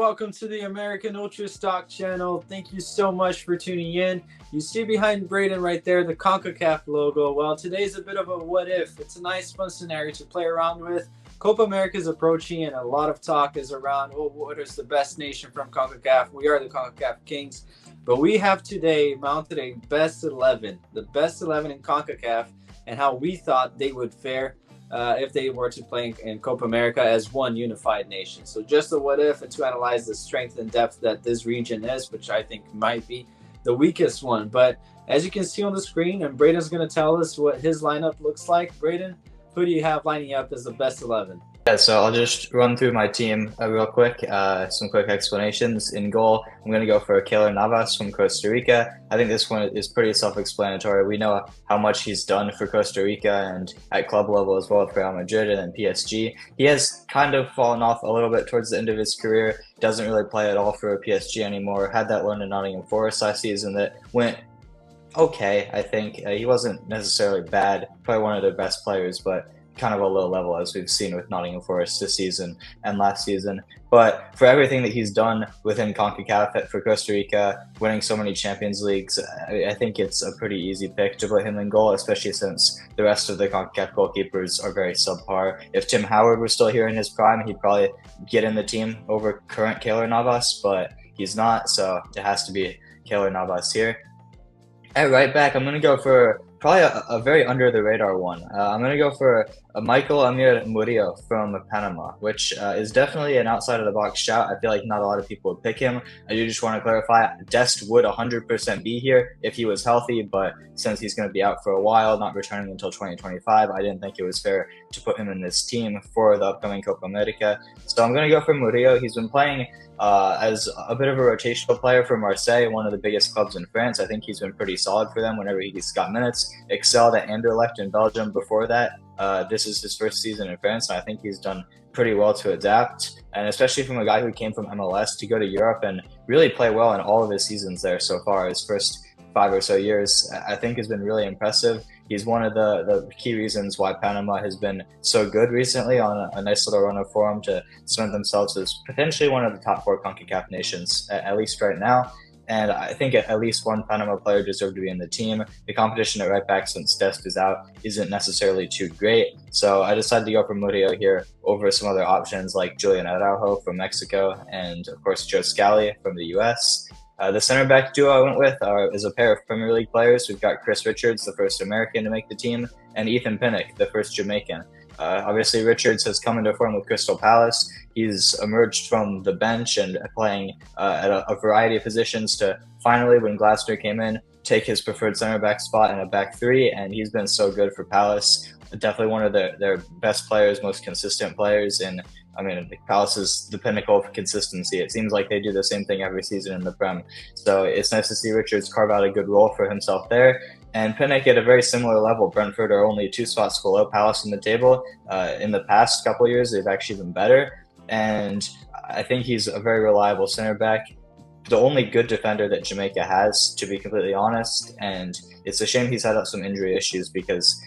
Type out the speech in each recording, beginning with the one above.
welcome to the American Ultra Stock channel. Thank you so much for tuning in. You see behind Braden right there the CONCACAF logo. Well, today's a bit of a what if. It's a nice fun scenario to play around with. Copa America is approaching and a lot of talk is around, what is the best nation from CONCACAF? We are the CONCACAF Kings. But we have today mounted a best 11, the best 11 in CONCACAF, and how we thought they would fare if they were to play in Copa America as one unified nation. So just a what if, and to analyze the strength and depth that this region is, which I think might be the weakest one. But as you can see on the screen, and Braden's going to tell us what his lineup looks like. Braden, who do you have lining up as the best 11? Yeah, so I'll just run through my team real quick, some quick explanations. In goal, I'm going to go for Keylor Navas from Costa Rica. I think this one is pretty self-explanatory. We know how much he's done for Costa Rica and at club level as well for Real Madrid and then PSG. He has kind of fallen off a little bit towards the end of his career, doesn't really play at all for PSG anymore. Had that loan in Nottingham Forest last season that went okay, I think. He wasn't necessarily bad, probably one of their best players, but kind of a low level as we've seen with Nottingham Forest this season and last season. But for everything that he's done within CONCACAF for Costa Rica, winning so many Champions Leagues, I think it's a pretty easy pick to put him in goal, especially since the rest of the CONCACAF goalkeepers are very subpar. If Tim Howard was still here in his prime, he'd probably get in the team over current Keylor Navas, but he's not, so it has to be Keylor Navas here. At right back, I'm going to go for probably a very under-the-radar one. I'm going to go for Michael Amir Murillo from Panama, which is definitely an outside-of-the-box shout. I feel like not a lot of people would pick him. I do just want to clarify, Dest would 100% be here if he was healthy, but since he's going to be out for a while, not returning until 2025, I didn't think it was fair to put him in this team for the upcoming Copa America. So I'm going to go for Murillo. He's been playing as a bit of a rotational player for Marseille, one of the biggest clubs in France. I think he's been pretty solid for them whenever he's got minutes. Excelled at Anderlecht in Belgium before that. This is his first season in France, and I think he's done pretty well to adapt. And especially from a guy who came from MLS to go to Europe and really play well in all of his seasons there so far, his first 5 or so years, I think has been really impressive. He's one of the key reasons why Panama has been so good recently, on a nice little run of form to cement themselves as potentially one of the top 4 CONCACAF nations, at least right now. And I think at least one Panama player deserved to be in the team. The competition at right back, since Dest is out, isn't necessarily too great. So I decided to go for Murillo here over some other options like Julian Araujo from Mexico and, of course, Joe Scally from the US. The center back duo I went with is a pair of Premier League players. We've got Chris Richards, the first American to make the team, and Ethan Pinnock, the first Jamaican. Obviously, Richards has come into form with Crystal Palace. He's emerged from the bench and playing at a variety of positions to finally, when Glasner came in, take his preferred center back spot in a back three, and he's been so good for Palace. Definitely one of their best players, most consistent players. And I mean, Palace is the pinnacle of consistency. It seems like they do the same thing every season in the Prem. So it's nice to see Richards carve out a good role for himself there. And Pinnock at a very similar level. Brentford are only 2 spots below Palace in the table. In the past couple of years, they've actually been better. And I think he's a very reliable center back. The only good defender that Jamaica has, to be completely honest. And it's a shame he's had some injury issues, because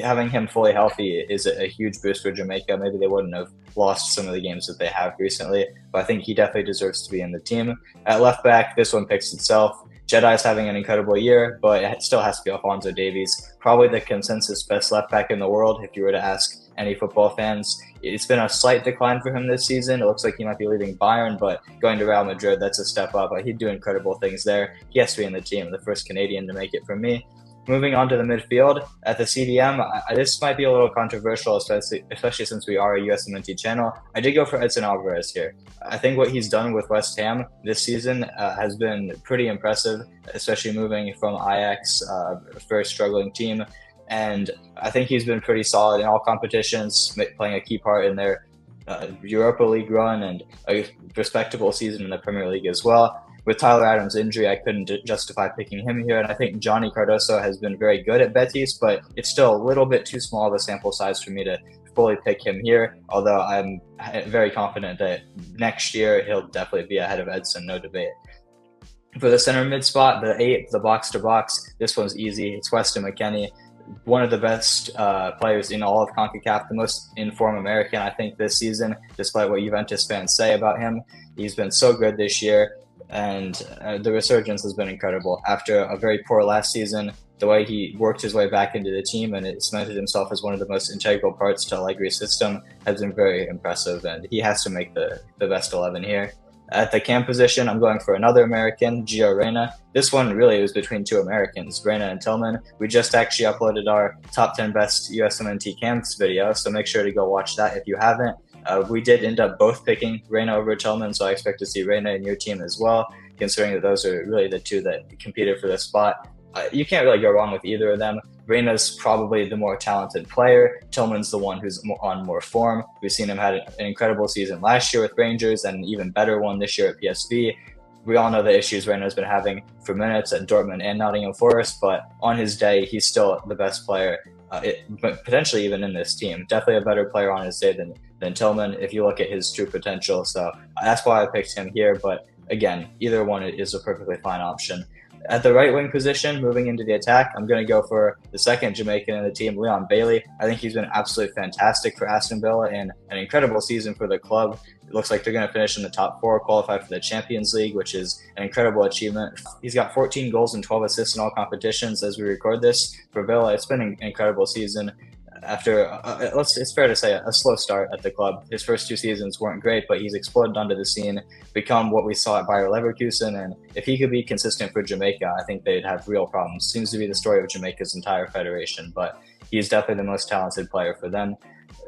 having him fully healthy is a huge boost for Jamaica. Maybe they wouldn't have lost some of the games that they have recently, but I think he definitely deserves to be in the team. At left back, this one picks itself. Jedi's having an incredible year, but it still has to be Alphonso Davies. Probably the consensus best left back in the world, if you were to ask any football fans. It's been a slight decline for him this season. It looks like he might be leaving Bayern, but going to Real Madrid, that's a step up. He'd do incredible things there. He has to be in the team, the first Canadian to make it for me. Moving on to the midfield, at the CDM, this might be a little controversial, especially since we are a USMNT channel. I did go for Edson Alvarez here. I think what he's done with West Ham this season has been pretty impressive, especially moving from Ajax, a very struggling team. And I think he's been pretty solid in all competitions, playing a key part in their Europa League run and a respectable season in the Premier League as well. With Tyler Adams' injury, I couldn't justify picking him here, and I think Johnny Cardoso has been very good at Betis, but it's still a little bit too small of a sample size for me to fully pick him here, although I'm very confident that next year he'll definitely be ahead of Edson, no debate. For the center mid spot, the 8, the box-to-box, this one's easy. It's Weston McKennie. one of the best players in all of CONCACAF, the most in-form American, I think, this season, despite what Juventus fans say about him. He's been so good this year, and the resurgence has been incredible. After a very poor last season, the way he worked his way back into the team and it cemented himself as one of the most integral parts to Allegri's system has been very impressive, and he has to make the best 11 here. At the cam position, I'm going for another American, Gio Reyna. This one really was between two Americans, Reyna and Tillman. We just actually uploaded our top 10 best USMNT camps video, so make sure to go watch that if you haven't. We did end up both picking Reyna over Tillman, so I expect to see Reyna in your team as well, considering that those are really the two that competed for this spot. You can't really go wrong with either of them. Reyna's probably the more talented player. Tillman's the one who's on more form. We've seen him had an incredible season last year with Rangers and an even better one this year at PSV. We all know the issues Reyna's been having for minutes at Dortmund and Nottingham Forest, but on his day, he's still the best player, potentially even in this team. Definitely a better player on his day than Tillman if you look at his true potential. So that's why I picked him here. But again, either one is a perfectly fine option. At the right wing position, moving into the attack, I'm going to go for the second Jamaican in the team, Leon Bailey. I think he's been absolutely fantastic for Aston Villa and an incredible season for the club. It looks like they're going to finish in the top 4, qualify for the Champions League, which is an incredible achievement. He's got 14 goals and 12 assists in all competitions as we record this for Villa. It's been an incredible season. After, it's fair to say, a slow start at the club. His first 2 seasons weren't great, but he's exploded onto the scene, become what we saw at Bayer Leverkusen, and if he could be consistent for Jamaica, I think they'd have real problems. Seems to be the story of Jamaica's entire federation, but he's definitely the most talented player for them.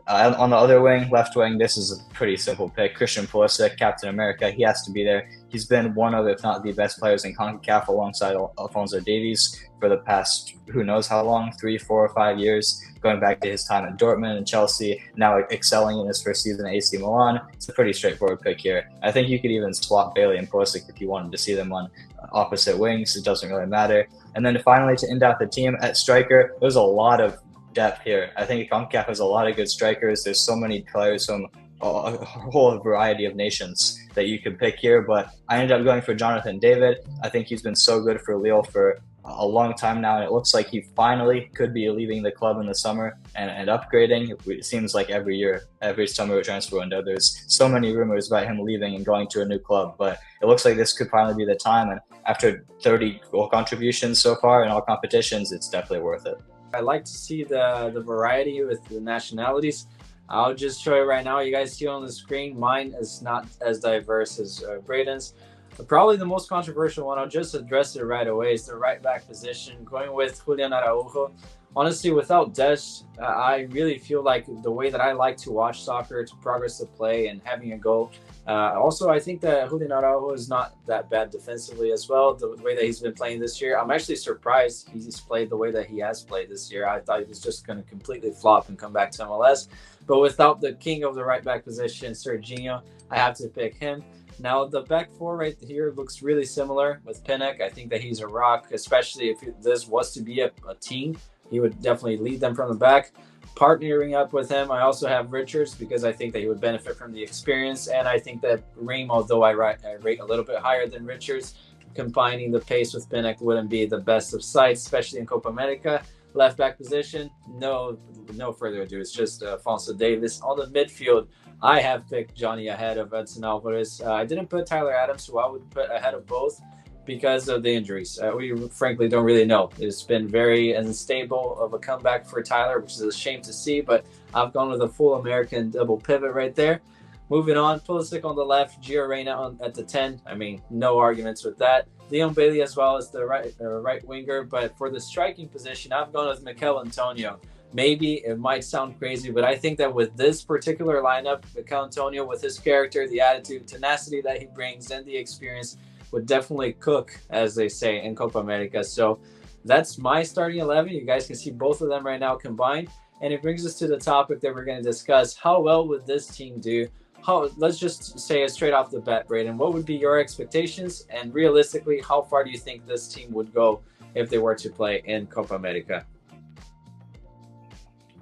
On the other wing, left wing, this is a pretty simple pick. Christian Pulisic, Captain America, he has to be there. He's been one of, if not the best players in CONCACAF alongside Alphonso Davies for the past, who knows how long, 3, 4, or 5 years, going back to his time at Dortmund and Chelsea, now excelling in his first season at AC Milan. It's a pretty straightforward pick here. I think you could even swap Bailey and Pulisic if you wanted to see them on opposite wings. It doesn't really matter. And then finally, to end out the team at striker, there's a lot of depth here. I think CONCACAF has a lot of good strikers. There's so many players from a whole variety of nations that you could pick here, but I ended up going for Jonathan David. I think he's been so good for Lille for a long time now, and it looks like he finally could be leaving the club in the summer and upgrading. It seems like every year, every summer transfer window, there's so many rumors about him leaving and going to a new club, but it looks like this could finally be the time, and after 30 goal contributions so far in all competitions, it's definitely worth it. I like to see the variety with the nationalities. I'll just show you right now. You guys see on the screen, mine is not as diverse as Braden's. Probably the most controversial one, I'll just address it right away, is the right back position, going with Julian Araujo. Honestly, without Desch, I really feel like the way that I like to watch soccer, to progress the play and having a goal. Also, I think that Julian Araujo is not that bad defensively as well, the way that he's been playing this year. I'm actually surprised he's played the way that he has played this year. I thought he was just going to completely flop and come back to MLS. But without the king of the right back position, Serginho, I have to pick him. Now, the back 4 right here looks really similar with Pinnock. I think that he's a rock, especially if this was to be a team. He would definitely lead them from the back. Partnering up with him, I also have Richards because I think that he would benefit from the experience. And I think that Ream, although I rate a little bit higher than Richards, combining the pace with Pinnock wouldn't be the best of sights, especially in Copa America. Left back position, no further ado. It's just Alphonso Davies. On the midfield, I have picked Johnny ahead of Edson Alvarez. I didn't put Tyler Adams, who I would put ahead of both because of the injuries. We frankly don't really know. It's been very unstable of a comeback for Tyler, which is a shame to see, but I've gone with a full American double pivot right there. Moving on, Pulisic on the left, Gio Reyna at the 10. I mean, no arguments with that. Leon Bailey as well as the right winger, but for the striking position, I've gone with Mikel Antonio. Maybe it might sound crazy, but I think that with this particular lineup, Mikel Antonio, with his character, the attitude, tenacity that he brings, and the experience, would definitely cook, as they say, in Copa America. So that's my starting 11. You guys can see both of them right now combined. And it brings us to the topic that we're going to discuss. How well would this team do? Let's just say it straight off the bat, Braden. What would be your expectations? And realistically, how far do you think this team would go if they were to play in Copa America?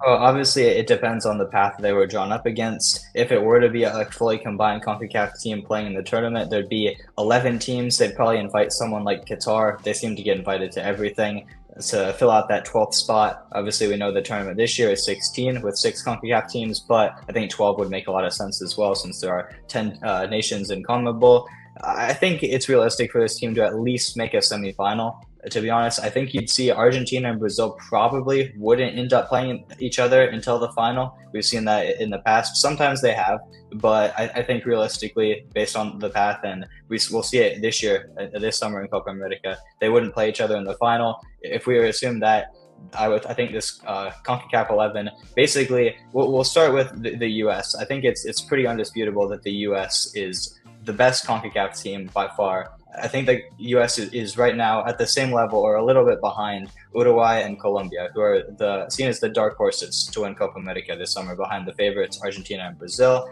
Well, obviously, it depends on the path they were drawn up against. If it were to be a fully combined CONCACAF team playing in the tournament, there'd be 11 teams. They'd probably invite someone like Qatar. They seem to get invited to everything. to fill out that 12th spot. Obviously, we know the tournament this year is 16 with 6 CONCACAF teams, but I think 12 would make a lot of sense as well since there are 10 nations in CONMEBOL. I think it's realistic for this team to at least make a semifinal. To be honest, I think you'd see Argentina and Brazil probably wouldn't end up playing each other until the final. We've seen that in the past. Sometimes they have, but I think realistically, based on the path, and we'll see it this year, this summer in Copa America, they wouldn't play each other in the final. If we were to assume that, I think this CONCACAF 11, basically, we'll start with the U.S. I think it's pretty undisputable that the U.S. is the best CONCACAF team by far. I think the U.S. is right now at the same level or a little bit behind Uruguay and Colombia, who are seen as the dark horses to win Copa America this summer, behind the favorites Argentina and Brazil.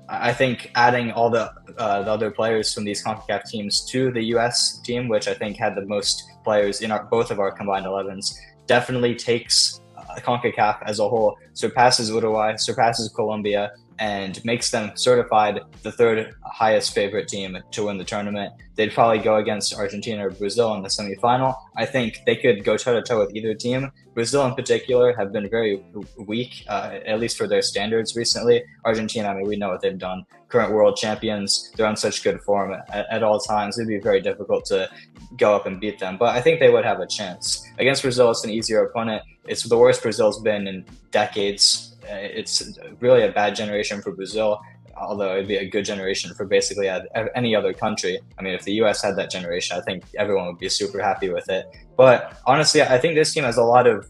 I think adding all the other players from these CONCACAF teams to the U.S. team, which I think had the most players in both of our combined 11s, definitely takes CONCACAF as a whole, surpasses Uruguay, surpasses Colombia, and makes them certified the third highest favorite team to win the tournament. They'd probably go against Argentina or Brazil in the semifinal. I think they could go toe-to-toe with either team. Brazil in particular have been very weak, at least for their standards recently. Argentina, I mean, we know what they've done. Current world champions, they're on such good form at all times. It'd be very difficult to go up and beat them, but I think they would have a chance. Against Brazil, it's an easier opponent. It's the worst Brazil's been in decades. It's really a bad generation for Brazil, although it'd be a good generation for basically any other country. I mean, if the U.S. had that generation, I think everyone would be super happy with it. But honestly, I think this team has a lot of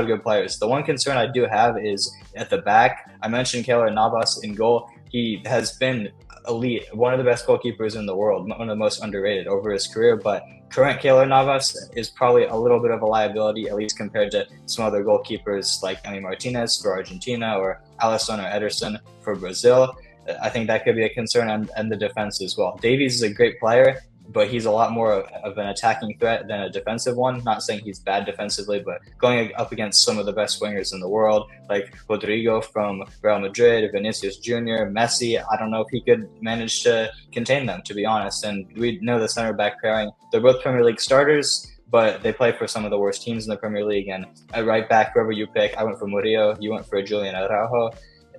good players. The one concern I do have is at the back. I mentioned Keylor Navas in goal. He has been elite, one of the best goalkeepers in the world, one of the most underrated over his career, but current Keylor Navas is probably a little bit of a liability, at least compared to some other goalkeepers like Emi Martinez for Argentina or Alisson or Ederson for Brazil. I think that could be a concern, and the defense as well. Davies is a great player, but he's a lot more of an attacking threat than a defensive one. Not saying he's bad defensively, but going up against some of the best wingers in the world, like Rodrigo from Real Madrid, Vinicius Jr., Messi, I don't know if he could manage to contain them, to be honest. And we know the center back pairing, they're both Premier League starters, but they play for some of the worst teams in the Premier League. And at right back, whoever you pick, I went for Murillo, you went for Julian Araujo.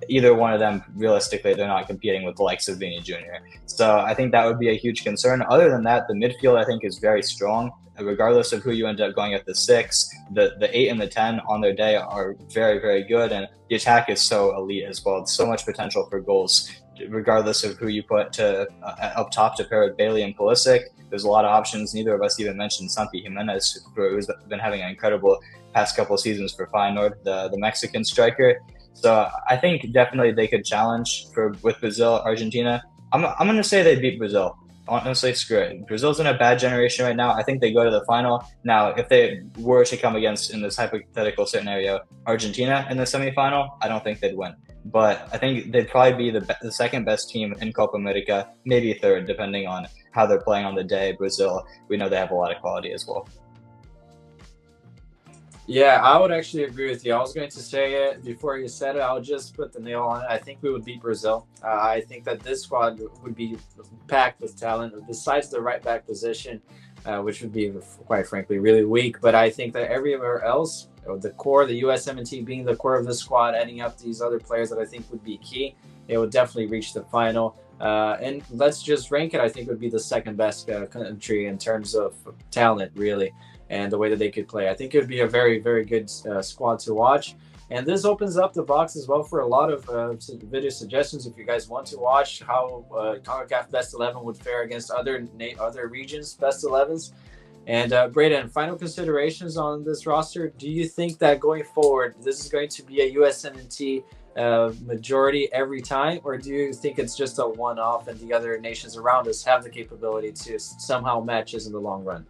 Either one of them, realistically, they're not competing with the likes of Vini Jr. So I think that would be a huge concern. Other than that, the midfield, I think, is very strong. Regardless of who you end up going at the 6, the 8 and the 10 on their day are very, very good. And the attack is so elite as well. It's so much potential for goals, regardless of who you put to up top to pair with Bailey and Pulisic. There's a lot of options. Neither of us even mentioned Santi Jimenez, who's been having an incredible past couple of seasons for Feyenoord, the Mexican striker. So I think definitely they could challenge with Brazil, Argentina. I'm going to say they beat Brazil. Honestly, screw it. Brazil's in a bad generation right now. I think they go to the final. Now, if they were to come against, in this hypothetical scenario, Argentina in the semifinal, I don't think they'd win. But I think they'd probably be the second best team in Copa America, maybe third, depending on how they're playing on the day. Brazil, we know they have a lot of quality as well. Yeah, I would actually agree with you. I was going to say it before you said it. I'll just put the nail on it. I think we would beat Brazil. I think that this squad would be packed with talent, besides the right back position, which would be, quite frankly, really weak. But I think that everywhere else, the core, the USMNT being the core of the squad, adding up these other players that I think would be key, it would definitely reach the final. And let's just rank it. I think it would be the second best country in terms of talent, really, and the way that they could play. I think it would be a very, very good squad to watch. And this opens up the box as well for a lot of video suggestions if you guys want to watch how CONCACAF Best 11 would fare against other regions' Best 11s. And Braden, final considerations on this roster. Do you think that going forward, this is going to be a USMNT majority every time, or do you think it's just a one-off and the other nations around us have the capability to somehow match us in the long run?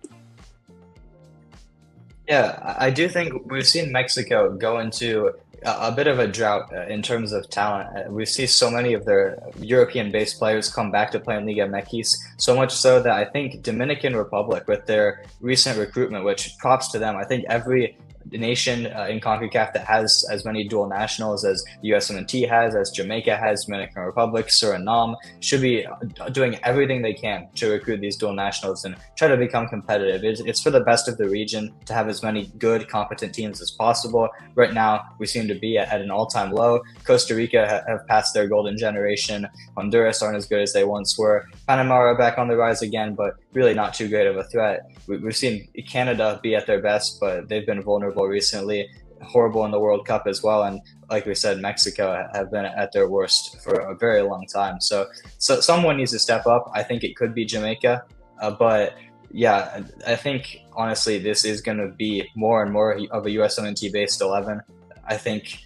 Yeah, I do think we've seen Mexico go into a bit of a drought in terms of talent. We see so many of their European-based players come back to play in Liga MX, so much so that I think Dominican Republic, with their recent recruitment, which props to them, I think every nation in CONCACAF that has as many dual nationals as USMNT has, as Jamaica has, Dominican Republic, Suriname, should be doing everything they can to recruit these dual nationals and try to become competitive. It's for the best of the region to have as many good, competent teams as possible. Right now, we seem to be at an all-time low. Costa Rica have passed their golden generation. Honduras aren't as good as they once were. Panama are back on the rise again, but really not too great of a threat. We've seen Canada be at their best, but they've been vulnerable recently, horrible in the World Cup as well. And like we said, Mexico have been at their worst for a very long time. So someone needs to step up. I think it could be Jamaica, but yeah, I think honestly this is going to be more and more of a USMNT based 11. I think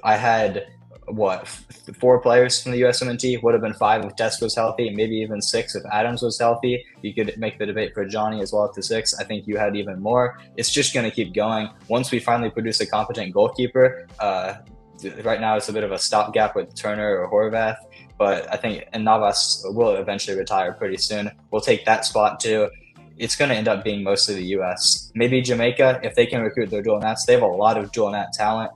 I had what 4 players from the USMNT, would have been 5 if Dest was healthy, maybe even 6 if Adams was healthy. You could make the debate for Johnny as well up to 6. I think you had even more. It's just going to keep going. Once we finally produce a competent goalkeeper, right now it's a bit of a stopgap with Turner or Horvath, but I think Navas will eventually retire pretty soon. We'll take that spot too. It's going to end up being mostly the US. Maybe Jamaica, if they can recruit their dual nats. They have a lot of dual nat talent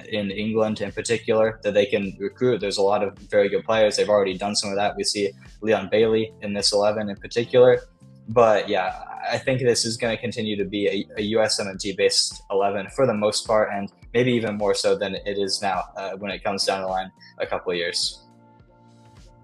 in England in particular that they can recruit. There's a lot of very good players. They've already done some of that. We see Leon Bailey in this 11 in particular. But yeah, I think this is going to continue to be a USMNT based 11 for the most part, and maybe even more so than it is now when it comes down the line a couple of years.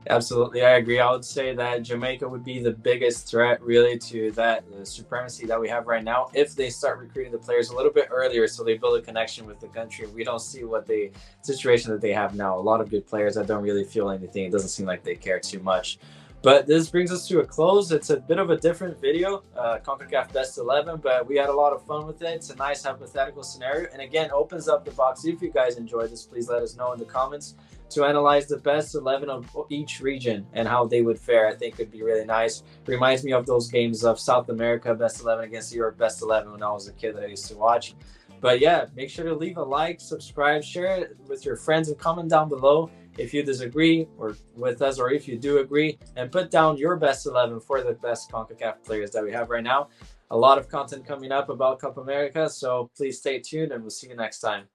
Absolutely, I agree. I would say that Jamaica would be the biggest threat really to that supremacy that we have right now if they start recruiting the players a little bit earlier so they build a connection with the country. We don't see what the situation that they have now. A lot of good players that don't really feel anything. It doesn't seem like they care too much. But this brings us to a close. It's a bit of a different video, CONCACAF Best 11, but we had a lot of fun with it. It's a nice hypothetical scenario. And again, opens up the box. If you guys enjoyed this, please let us know in the comments to analyze the best 11 of each region and how they would fare. I think it'd be really nice. Reminds me of those games of South America Best 11 against Europe Best 11 when I was a kid that I used to watch. But yeah, make sure to leave a like, subscribe, share it with your friends, and comment down below if you disagree or with us, or if you do agree, and put down your best 11 for the best CONCACAF players that we have right now. A lot of content coming up about Copa America, so please stay tuned and we'll see you next time.